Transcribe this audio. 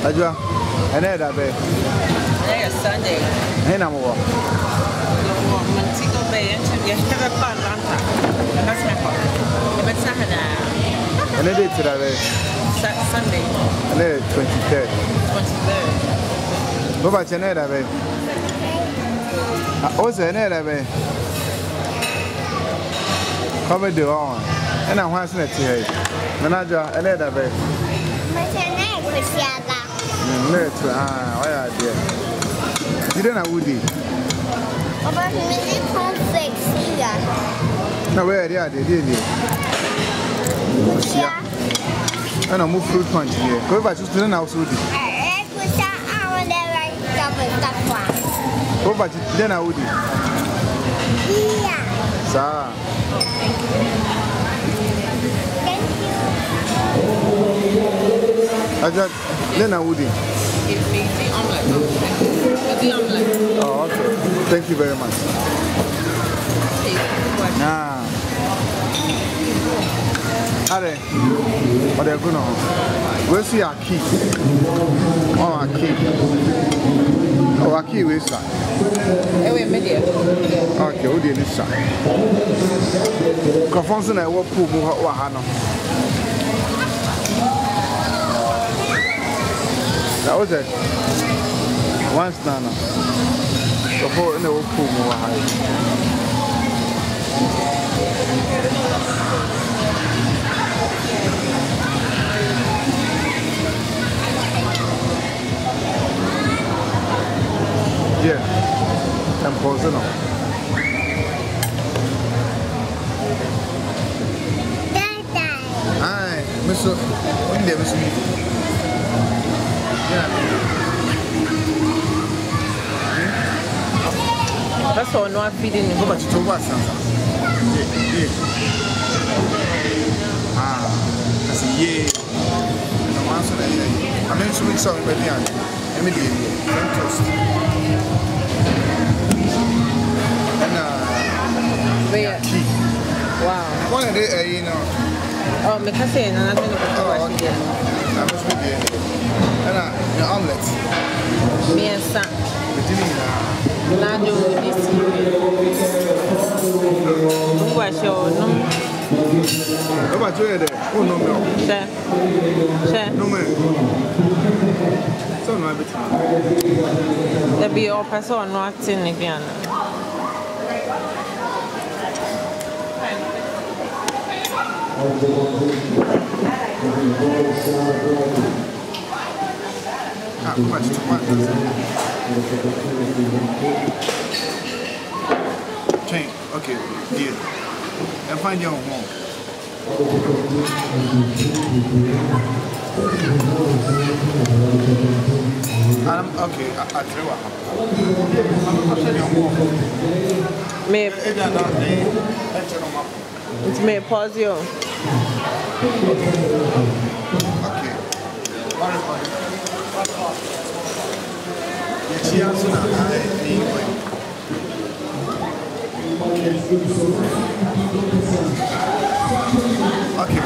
Adwoa. Ene da be. Sunday. Hey na mo. Montego Bay and you have a fun lanta. That's my fault. But Saturday. Ene day today. Sunday. Ene 23rd. 23rd. Baba chene da be. O se ene da be. Come do on. And I want to say, Manager, ene da be. Why are you? You don't know Woody. About million conflicts here. Now, where are they? Yeah. And I move fruit punch here. Go back to the house, Woody. Go back to dinner, Woody. Yeah. Sir. I just Lena Woody. Oh, okay. Thank you very much. Nah. Are what are going on? Where's your key? Oh, our key. Oh, our key, where's that? Okay, who did this side? Confonson, I walk pool, Wahano. That was it. Once Nana. Before in the old pool more high. Yeah. I'm pausing on. Hi, Mr. When there was me. That's all no feeding. Go back to what? Ah, I see. Yeah. I mean, so we saw him by the end. Immediately. Toast. And key. Wow. One of the, you know. Oh, me can say another thing. Oh, okay. I must be there. And the omelette. Me and Sam. Lado this What's your no? How about you there? Oh, no, no. Share. No, man. So, no, there be all person not in again. Chain, okay, deal. And find your home. Okay, I'll tell you what happened. It's me, pause you. Okay. She has an okay,